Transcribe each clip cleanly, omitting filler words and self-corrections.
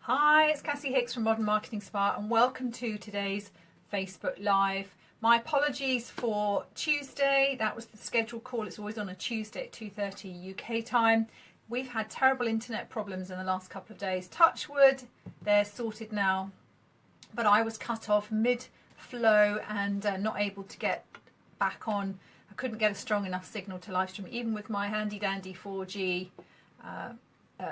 Hi, it's Cassie Hicks from Modern Marketing Spa and welcome to today's Facebook Live. My apologies for Tuesday. That was the scheduled call. It's always on a Tuesday at 2:30 UK time. We've had terrible internet problems in the last couple of days. Touch wood, they're sorted now. But I was cut off mid-flow and not able to get back on. I couldn't get a strong enough signal to live stream, even with my handy dandy 4G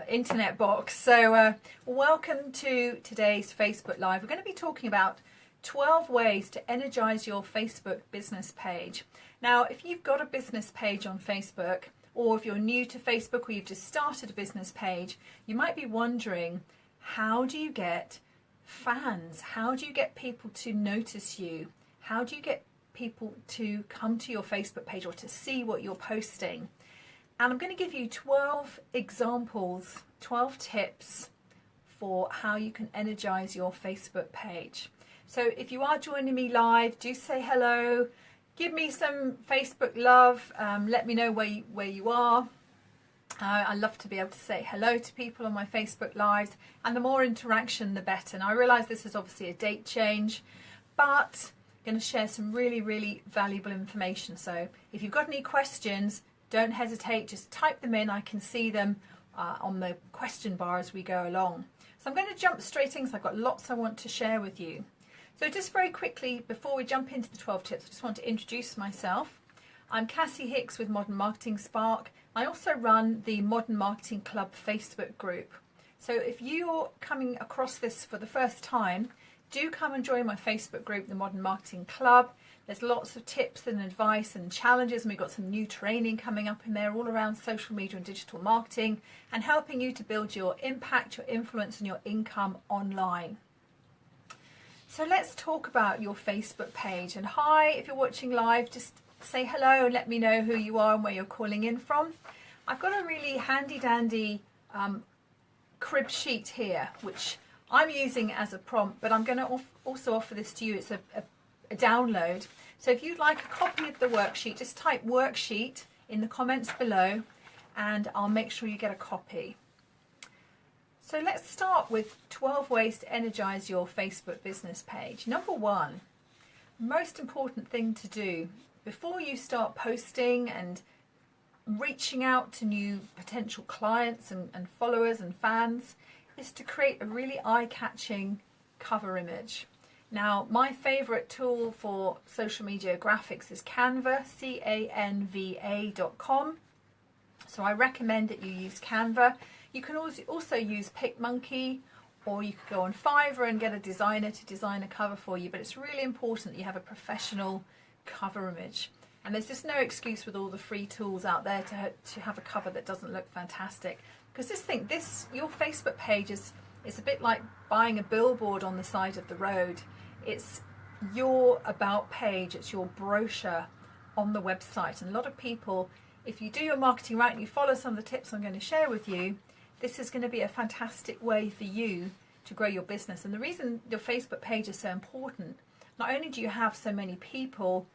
internet box. So welcome to today's Facebook Live. We're going to be talking about 12 ways to energize your Facebook business page. Now, if you've got a business page on Facebook, or if you're new to Facebook or you've just started a business page, you might be wondering, how do you get fans? How do you get people to notice you? How do you get people to come to your Facebook page or to see what you're posting? And I'm going to give you 12 examples, 12 tips for how you can energize your Facebook page. So if you are joining me live, do say hello, give me some Facebook love, let me know where you are. I love to be able to say hello to people on my Facebook Lives, and the more interaction the better. And I realise this is obviously a date change, but I'm going to share some really valuable information. So if you've got any questions, don't hesitate, just type them in. I can see them on the question bar as we go along. So I'm going to jump straight in because I've got lots I want to share with you. So just very quickly, before we jump into the 12 tips, I just want to introduce myself. I'm Cassie Hicks with Modern Marketing Spark. I also run the Modern Marketing Club Facebook group. So if you're coming across this for the first time, do come and join my Facebook group, the Modern Marketing Club. There's lots of tips and advice and challenges, and we've got some new training coming up in there all around social media and digital marketing and helping you to build your impact, your influence and your income online. So let's talk about your Facebook page. And hi, if you're watching live, just say hello and let me know who you are and where you're calling in from. I've got a really handy dandy crib sheet here, which I'm using as a prompt, but I'm going to also offer this to you. It's a download. So if you'd like a copy of the worksheet, just type worksheet in the comments below and I'll make sure you get a copy. So let's start with 12 ways to energize your Facebook business page. Number one, most important thing to do before you start posting and reaching out to new potential clients and followers and fans is to create a really eye-catching cover image. Now, my favorite tool for social media graphics is Canva, canva.com. So I recommend that you use Canva. You can also use PicMonkey, or you could go on Fiverr and get a designer to design a cover for you. But it's really important that you have a professional cover image. And there's just no excuse with all the free tools out there to have a cover that doesn't look fantastic. Because your Facebook page is a bit like buying a billboard on the side of the road. It's your about page, it's your brochure on the website. And a lot of people, if you do your marketing right and you follow some of the tips I'm going to share with you, this is going to be a fantastic way for you to grow your business. And the reason your Facebook page is so important, not only do you have so many people,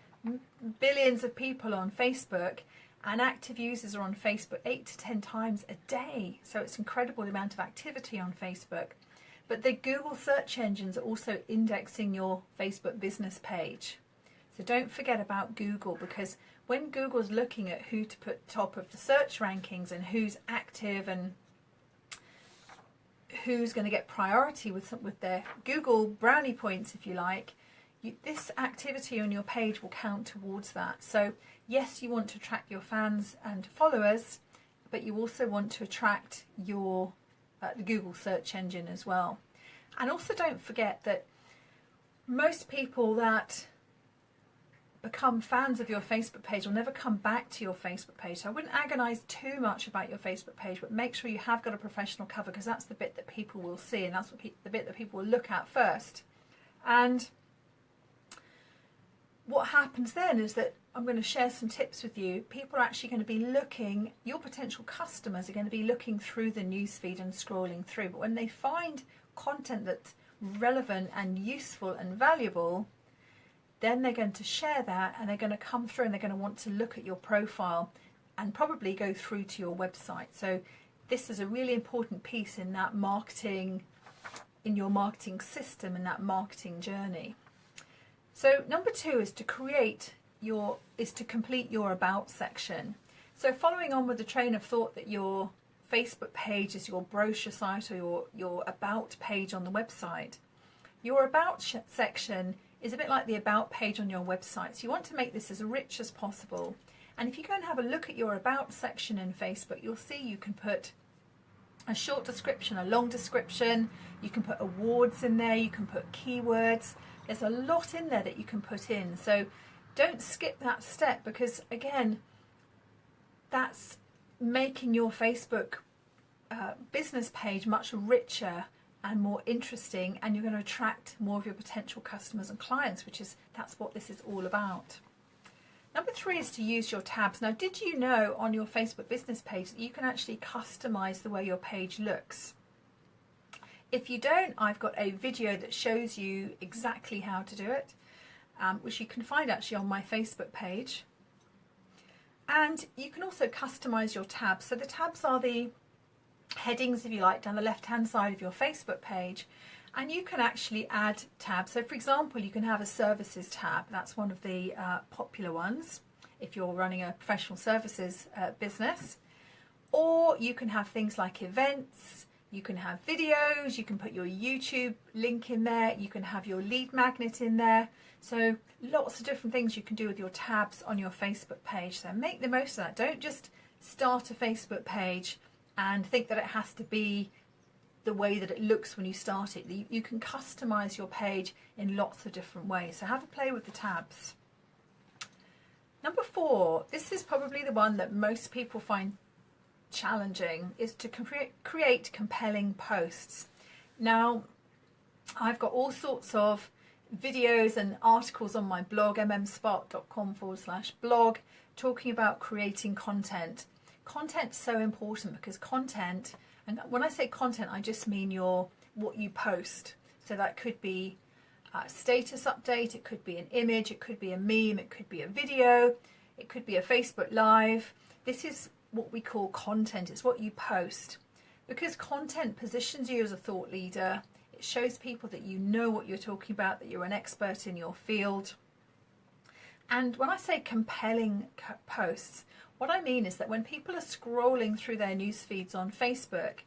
billions of people on Facebook, and active users are on Facebook 8 to 10 times a day. So it's incredible the amount of activity on Facebook. But the Google search engines are also indexing your Facebook business page. So don't forget about Google, because when Google's looking at who to put top of the search rankings and who's active and who's going to get priority with their Google brownie points, if you like, this activity on your page will count towards that. So yes, you want to attract your fans and followers, but you also want to attract your the Google search engine as well. And also don't forget that most people that become fans of your Facebook page will never come back to your Facebook page. So I wouldn't agonize too much about your Facebook page, but make sure you have got a professional cover, because that's the bit that people will see, and that's the bit that people will look at first. And what happens then is that I'm going to share some tips with you. People are actually going to be looking, your potential customers are going to be looking through the newsfeed and scrolling through. But when they find content that's relevant and useful and valuable, then they're going to share that and they're going to come through and they're going to want to look at your profile and probably go through to your website. So this is a really important piece in that marketing in your marketing system and that marketing journey. So number 2 is to complete your about section. So following on with the train of thought that your Facebook page is your brochure site or your about page on the website, your about section is a bit like the about page on your website. So you want to make this as rich as possible. And if you go and have a look at your about section in Facebook, you'll see you can put a short description, a long description, you can put awards in there, you can put keywords. There's a lot in there that you can put in. So don't skip that step, because again, that's making your Facebook business page much richer and more interesting, and you're going to attract more of your potential customers and clients, that's what this is all about. Number 3 is to use your tabs. Now, did you know on your Facebook business page that you can actually customize the way your page looks? If you don't, I've got a video that shows you exactly how to do it, which you can find actually on my Facebook page. And you can also customize your tabs. So the tabs are the headings, if you like, down the left hand side of your Facebook page, and you can actually add tabs. So for example, you can have a services tab. That's one of the popular ones if you're running a professional services business. Or you can have things like events, you can have videos, you can put your YouTube link in there, you can have your lead magnet in there. So lots of different things you can do with your tabs on your Facebook page. So make the most of that. Don't just start a Facebook page and think that it has to be the way that it looks when you start it. You can customize your page in lots of different ways. So have a play with the tabs. Number 4, this is probably the one that most people find challenging, is to create compelling posts. Now, I've got all sorts of videos and articles on my blog, mmspark.com/blog, talking about creating content. Content's so important, because content, and when I say content, I just mean what you post. So that could be a status update, it could be an image, it could be a meme, it could be a video, it could be a Facebook Live. This is what we call content. It's what you post, because content positions you as a thought leader. It shows people that you know what you're talking about, that you're an expert in your field. And when I say compelling posts, what I mean is that when people are scrolling through their news feeds on Facebook,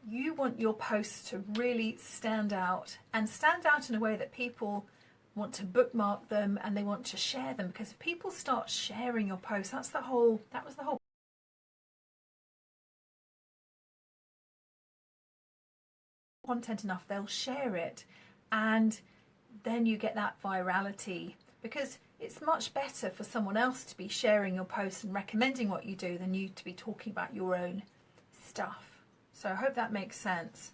you want your posts to really stand out, and stand out in a way that people want to bookmark them and they want to share them. Because if people start sharing your posts, that was the whole content enough, they'll share it, and then you get that virality, because it's much better for someone else to be sharing your posts and recommending what you do than you to be talking about your own stuff. So I hope that makes sense.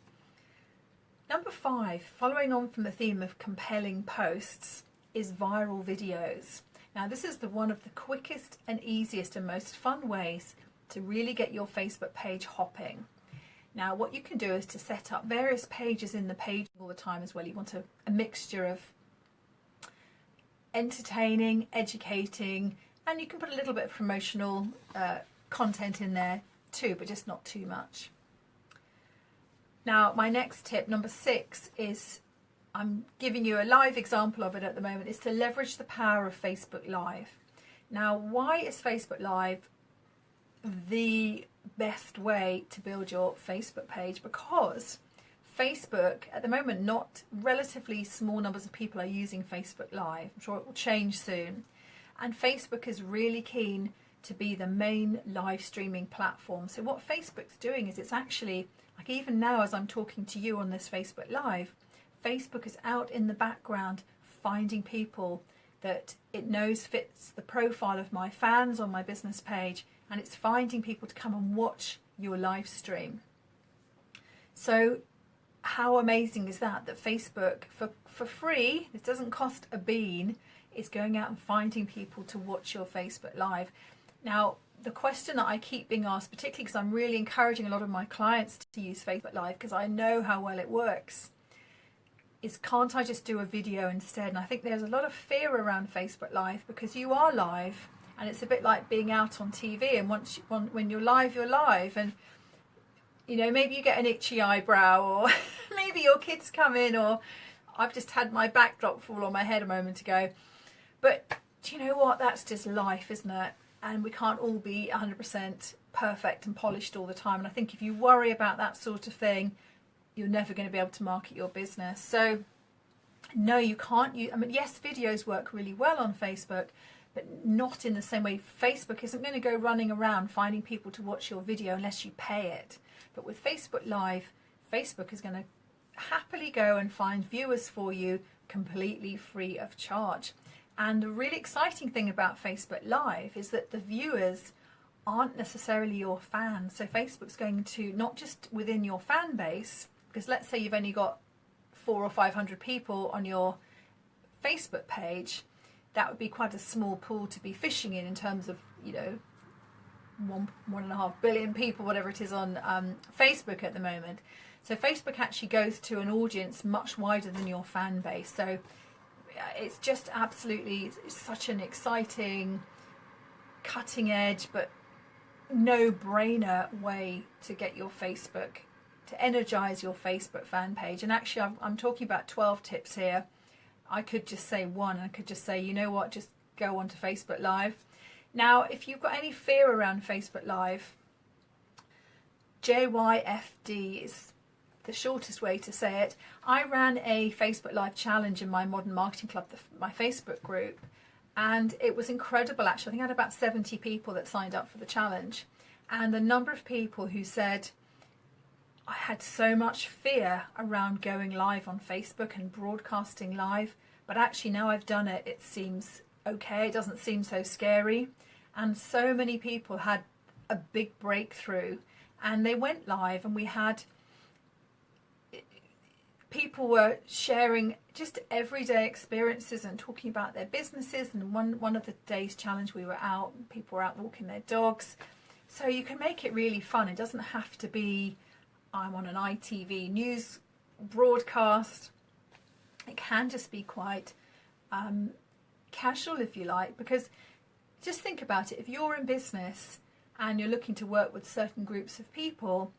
Number 5, following on from the theme of compelling posts, is viral videos. Now, this is one of the quickest and easiest and most fun ways to really get your Facebook page hopping. Now, what you can do is to set up various pages in the page all the time as well. You want a mixture of entertaining, educating, and you can put a little bit of promotional content in there too, but just not too much. Now, my next tip, number 6, is, I'm giving you a live example of it at the moment, is to leverage the power of Facebook Live. Now, why is Facebook Live the best way to build your Facebook page? Because Facebook, at the moment, not relatively small numbers of people are using Facebook Live. I'm sure it will change soon. And Facebook is really keen to be the main live streaming platform. So what Facebook's doing is, it's actually, like even now as I'm talking to you on this Facebook Live, Facebook is out in the background finding people that it knows fits the profile of my fans on my business page, and it's finding people to come and watch your live stream. So how amazing is that, that Facebook, for free, it doesn't cost a bean, is going out and finding people to watch your Facebook Live. Now, the question that I keep being asked, particularly because I'm really encouraging a lot of my clients to use Facebook Live because I know how well it works, is can't I just do a video instead? And I think there's a lot of fear around Facebook Live, because you are live, and it's a bit like being out on TV, and when you're live, and you know, maybe you get an itchy eyebrow, or maybe your kids come in, or I've just had my backdrop fall on my head a moment ago. But do you know what? That's just life, isn't it? And we can't all be 100% perfect and polished all the time. And I think if you worry about that sort of thing, you're never going to be able to market your business. So no, you can't use, I mean, yes, videos work really well on Facebook, but not in the same way. Facebook isn't going to go running around finding people to watch your video unless you pay it. But with Facebook Live, Facebook is going to happily go and find viewers for you completely free of charge. And the really exciting thing about Facebook Live is that the viewers aren't necessarily your fans. So Facebook's going to, not just within your fan base, because let's say you've only got 400 or 500 people on your Facebook page, that would be quite a small pool to be fishing in terms of, you know, 1.5 billion people, whatever it is on Facebook at the moment. So Facebook actually goes to an audience much wider than your fan base. So it's just absolutely such an exciting, cutting edge, but no-brainer way to get your Facebook, to energize your Facebook fan page. And actually I'm talking about 12 tips here. I could just say one. I could just say, you know what, just go on to Facebook Live. Now, if you've got any fear around Facebook Live, JYFD is the shortest way to say it. I ran a Facebook Live challenge in my Modern Marketing Club, my Facebook group, and it was incredible actually. I think I had about 70 people that signed up for the challenge, and the number of people who said, I had so much fear around going live on Facebook and broadcasting live, but actually now I've done it, it seems okay, it doesn't seem so scary. And so many people had a big breakthrough, and they went live, and we had people were sharing just everyday experiences and talking about their businesses. And one of the days challenge, we were out, people were out walking their dogs. So you can make it really fun. It doesn't have to be, I'm on an ITV news broadcast. It can just be quite casual, if you like, because just think about it. If you're in business and you're looking to work with certain groups of people,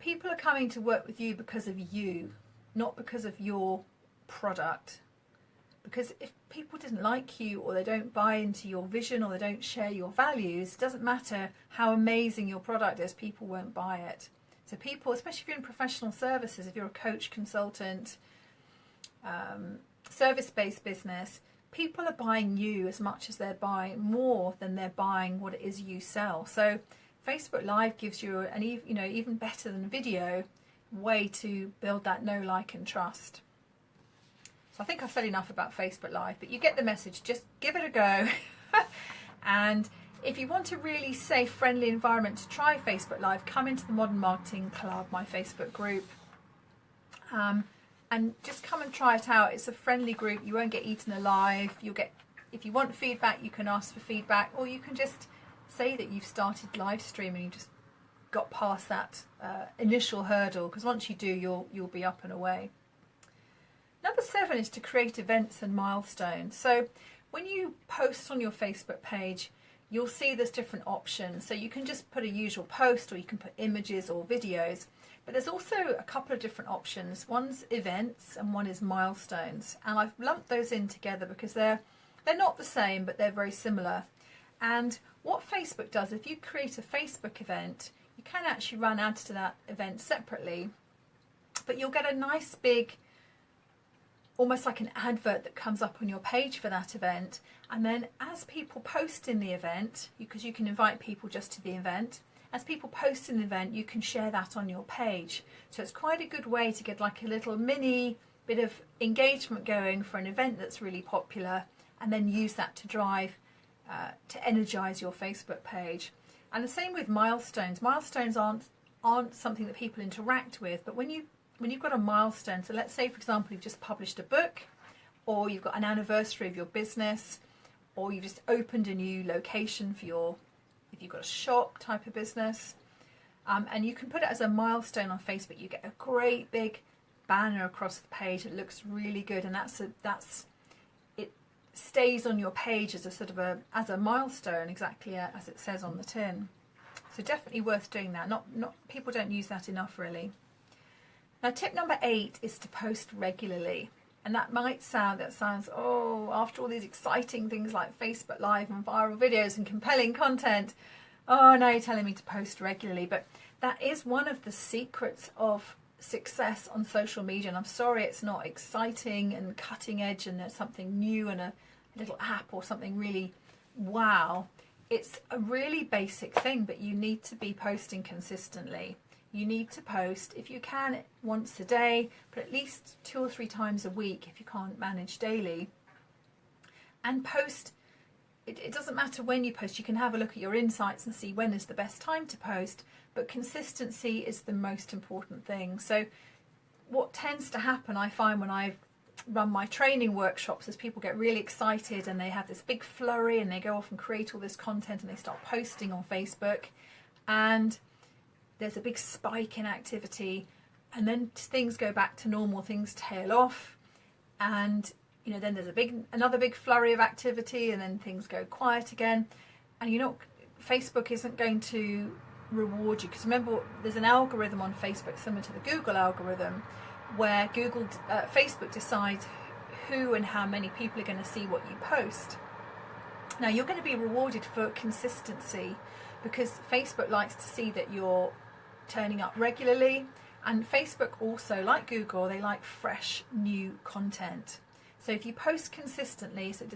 people are coming to work with you because of you, not because of your product. Because if people didn't like you, or they don't buy into your vision, or they don't share your values, it doesn't matter how amazing your product is, people won't buy it. So people, especially if you're in professional services, if you're a coach, consultant, service-based business, people are buying you as much as they're buying, more than they're buying what it is you sell. So Facebook Live gives you an even better than video way to build that know, like and trust. So I think I've said enough about Facebook Live, but you get the message. Just give it a go. And if you want a really safe, friendly environment to try Facebook Live, come into the Modern Marketing Club, my Facebook group, and just come and try it out. It's a friendly group. You won't get eaten alive. You'll get, if you want feedback, you can ask for feedback, or you can just say that you've started live streaming. You just got past that initial hurdle, because once you do, you'll be up and away. Number 7 is to create events and milestones. So when you post on your Facebook page, you'll see there's different options. So you can just put a usual post, or you can put images or videos. But there's also a couple of different options. One's events and one is milestones. And I've lumped those in together because they're not the same, but they're very similar. And what Facebook does, if you create a Facebook event, you can actually run ads to that event separately. But you'll get a nice big, almost like an advert that comes up on your page for that event. And then as people post in the event, because you can invite people just to the event, as people post in the event, you can share that on your page. So it's quite a good way to get like a little mini bit of engagement going for an event that's really popular, and then use that to drive, to energize your Facebook page. And the same with milestones. Milestones aren't something that people interact with, but when you've got a milestone, so let's say, for example, you've just published a book, or you've got an anniversary of your business, or you've just opened a new location for if you've got a shop type of business, and you can put it as a milestone on Facebook. You get a great big banner across the page. It looks really good, and it stays on your page as a sort of as a milestone, exactly as it says on the tin. So definitely worth doing that. Not people don't use that enough, really. Now tip number 8 is to post regularly. And that sounds, oh, after all these exciting things like Facebook Live and viral videos and compelling content, oh, now you're telling me to post regularly. But that is one of the secrets of success on social media. And I'm sorry it's not exciting and cutting edge and there's something new and a little app or something really wow. It's a really basic thing, but you need to be posting consistently. You need to post, if you can, once a day, but at least 2 or 3 times a week if you can't manage daily. And post, it doesn't matter when you post, you can have a look at your insights and see when is the best time to post, but consistency is the most important thing. So what tends to happen, I find when I run my training workshops, is people get really excited and they have this big flurry and they go off and create all this content and they start posting on Facebook, and there's a big spike in activity, and then things go back to normal, things tail off, and then there's another big flurry of activity, and then things go quiet again. And Facebook isn't going to reward you, because remember, there's an algorithm on Facebook similar to the Google algorithm, where Facebook decides who and how many people are going to see what you post. Now you're going to be rewarded for consistency, because Facebook likes to see that you're turning up regularly, and Facebook also, like Google, they like fresh new content. So if you post consistently, so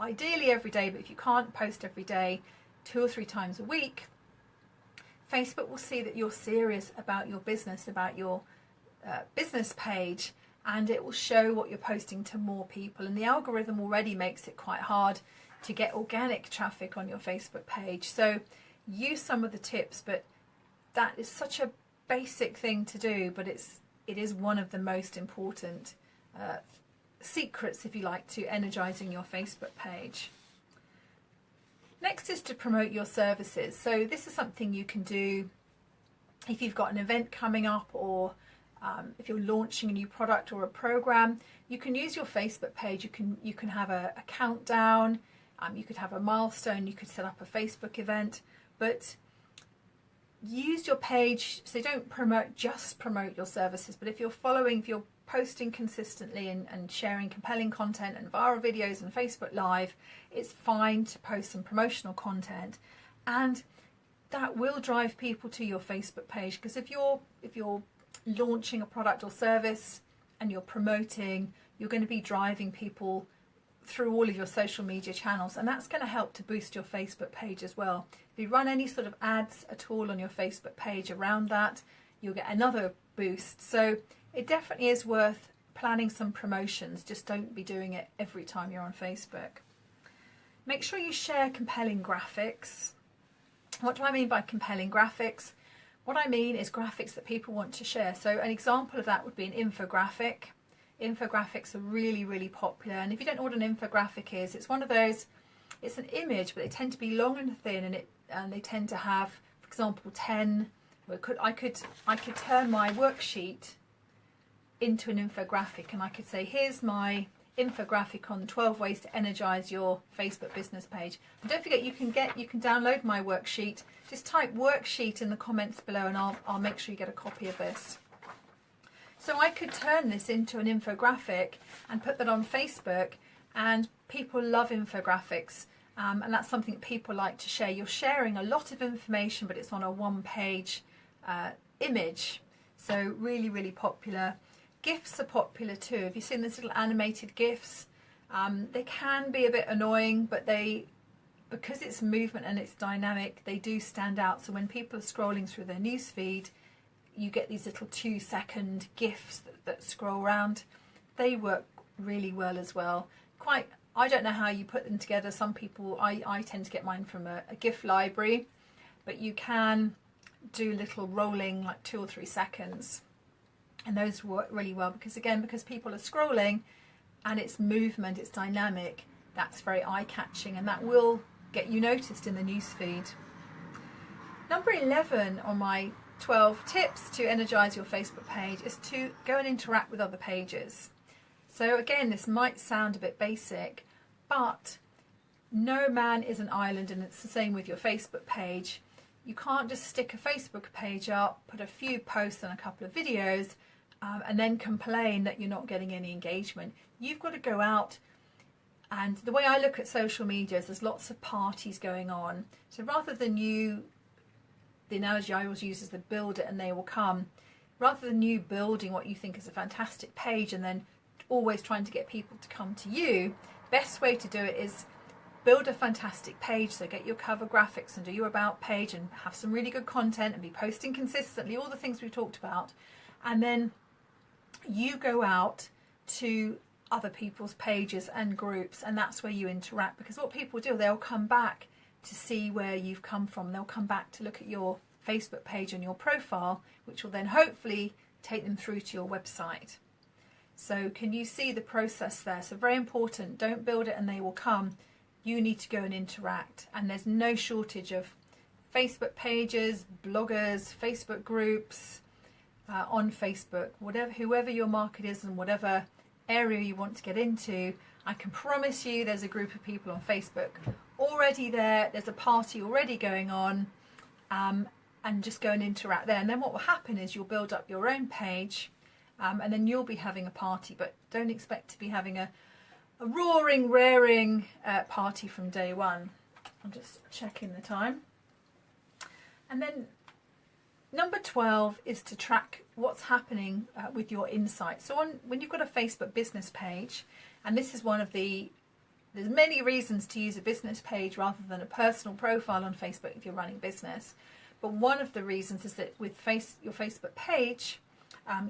ideally every day, but if you can't post every day, 2 or 3 times a week, Facebook will see that you're serious about your business, about your business page, and it will show what you're posting to more people. And the algorithm already makes it quite hard to get organic traffic on your Facebook page. So use some of the tips, but that is such a basic thing to do, but it is one of the most important secrets, if you like, to energizing your Facebook page. Next is to promote your services. So this is something you can do if you've got an event coming up, or if you're launching a new product or a program. You can use your Facebook page. You can have a countdown. You could have a milestone. You could set up a Facebook event, but use your page, so don't just promote your services, but if you're posting consistently and sharing compelling content and viral videos and Facebook Live, it's fine to post some promotional content, and that will drive people to your Facebook page. Because if you're launching a product or service and you're promoting, you're going to be driving people through all of your social media channels, and that's going to help to boost your Facebook page as well. If you run any sort of ads at all on your Facebook page around that, you'll get another boost. So it definitely is worth planning some promotions. Just don't be doing it every time you're on Facebook. Make sure you share compelling graphics. What do I mean by compelling graphics? What I mean is graphics that people want to share. So an example of that would be an infographic. Infographics are really, really popular, and if you don't know what an infographic is, it's one of those, it's an image, but they tend to be long and thin, and they tend to have, for example, 10, I could turn my worksheet into an infographic, and I could say, here's my infographic on 12 ways to energize your Facebook business page. And don't forget, you can download my worksheet. Just type worksheet in the comments below, and I'll make sure you get a copy of this. So I could turn this into an infographic and put that on Facebook, and people love infographics, and that's something that people like to share. You're sharing a lot of information, but it's on a one-page image, so really, really popular. GIFs are popular too. Have you seen these little animated GIFs? They can be a bit annoying, but because it's movement and it's dynamic, they do stand out. So when people are scrolling through their newsfeed, you get these little 2-second GIFs that scroll around. They work really well as well. I don't know how you put them together. Some people, I tend to get mine from a GIF library, but you can do little rolling, like 2 or 3 seconds, and those work really well, because people are scrolling and it's movement, it's dynamic, that's very eye-catching, and that will get you noticed in the newsfeed. Number 11 on my 12 tips to energize your Facebook page is to go and interact with other pages. So again, this might sound a bit basic, but no man is an island, and it's the same with your Facebook page. You can't just stick a Facebook page up, put a few posts and a couple of videos, and then complain that you're not getting any engagement. You've got to go out, and the way I look at social media is there's lots of parties going on. So rather than the analogy I always use is the build it and they will come. Rather than you building what you think is a fantastic page and then always trying to get people to come to you, best way to do it is build a fantastic page. So get your cover graphics and do your about page and have some really good content and be posting consistently, all the things we've talked about. And then you go out to other people's pages and groups, and that's where you interact, because what people do, they'll come back to see where you've come from. They'll come back to look at your Facebook page and your profile, which will then hopefully take them through to your website. So can you see the process there? So very important, don't build it and they will come. You need to go and interact, and there's no shortage of Facebook pages, bloggers, Facebook groups on Facebook, whoever your market is and whatever area you want to get into. I can promise you there's a group of people on Facebook already there, there's a party already going on, and just go and interact there. And then what will happen is you'll build up your own page, and then you'll be having a party, but don't expect to be having a roaring, raring party from day one. I'm just checking the time. And then number 12 is to track what's happening with your insights. So when you've got a Facebook business page, and this is one of there's many reasons to use a business page rather than a personal profile on Facebook if you're running business. But one of the reasons is that with your Facebook page,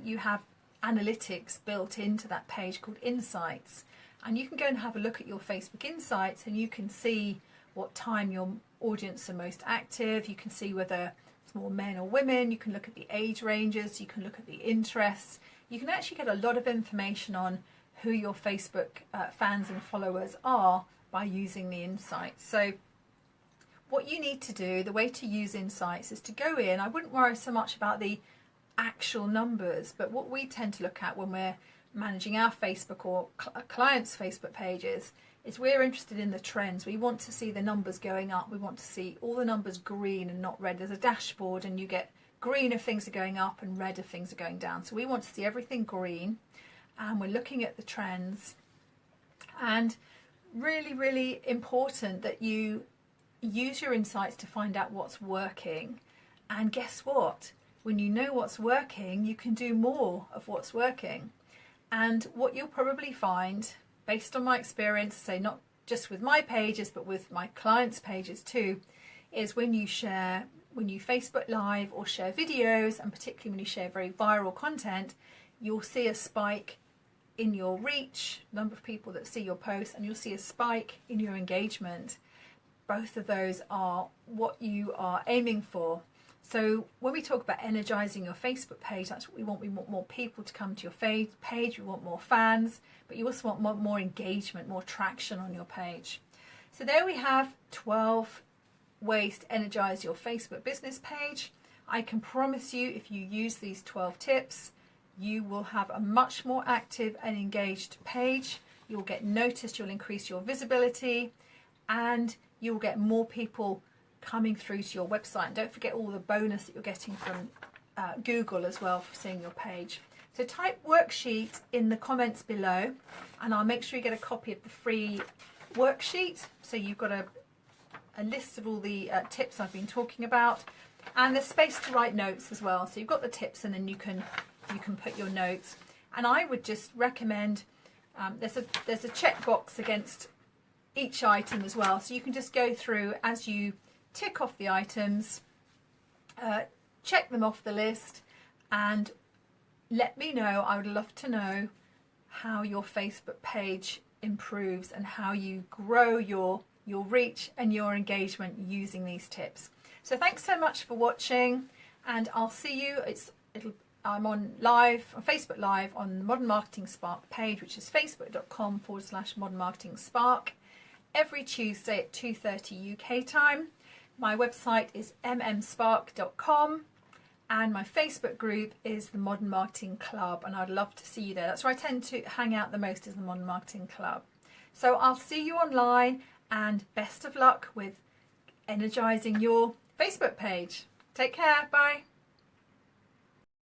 you have analytics built into that page called Insights. And you can go and have a look at your Facebook Insights, and you can see what time your audience are most active. You can see whether it's more men or women. You can look at the age ranges. You can look at the interests. You can actually get a lot of information on who your Facebook fans and followers are by using the Insights. So what you need to do, the way to use Insights, is to go in. I wouldn't worry so much about the actual numbers, but what we tend to look at when we're managing our Facebook or clients' Facebook pages is we're interested in the trends. We want to see the numbers going up. We want to see all the numbers green and not red. There's a dashboard and you get green if things are going up and red if things are going down. So we want to see everything green, and we're looking at the trends. And really, really important that you use your insights to find out what's working. And guess what? When you know what's working, you can do more of what's working. And what you'll probably find, based on my experience, say not just with my pages, but with my clients' pages too, is when you Facebook Live or share videos, and particularly when you share very viral content, you'll see a spike in your reach, number of people that see your posts, and you'll see a spike in your engagement. Both of those are what you are aiming for. So when we talk about energizing your Facebook page, that's what we want. We want more people to come to your page. We want more fans, but you also want more engagement, more traction on your page. So there we have 12 ways to energize your Facebook business page. I can promise you, if you use these 12 tips, you will have a much more active and engaged page. You'll get noticed, you'll increase your visibility, and you'll get more people coming through to your website. And don't forget all the bonus that you're getting from Google as well for seeing your page. So type worksheet in the comments below, and I'll make sure you get a copy of the free worksheet. So you've got a list of all the tips I've been talking about, and there's space to write notes as well. So you've got the tips, and then you can put your notes. And I would just recommend there's a checkbox against each item as well, so you can just go through as you tick off the items, check them off the list, and let me know. I would love to know how your Facebook page improves and how you grow your reach and your engagement using these tips. So thanks so much for watching, and I'll see you. I'm on Facebook Live on the Modern Marketing Spark page, which is facebook.com/Modern Marketing Spark, every Tuesday at 2:30 UK time. My website is mmspark.com, and my Facebook group is the Modern Marketing Club, and I'd love to see you there. That's where I tend to hang out the most, is the Modern Marketing Club. So I'll see you online, and best of luck with energizing your Facebook page. Take care. Bye.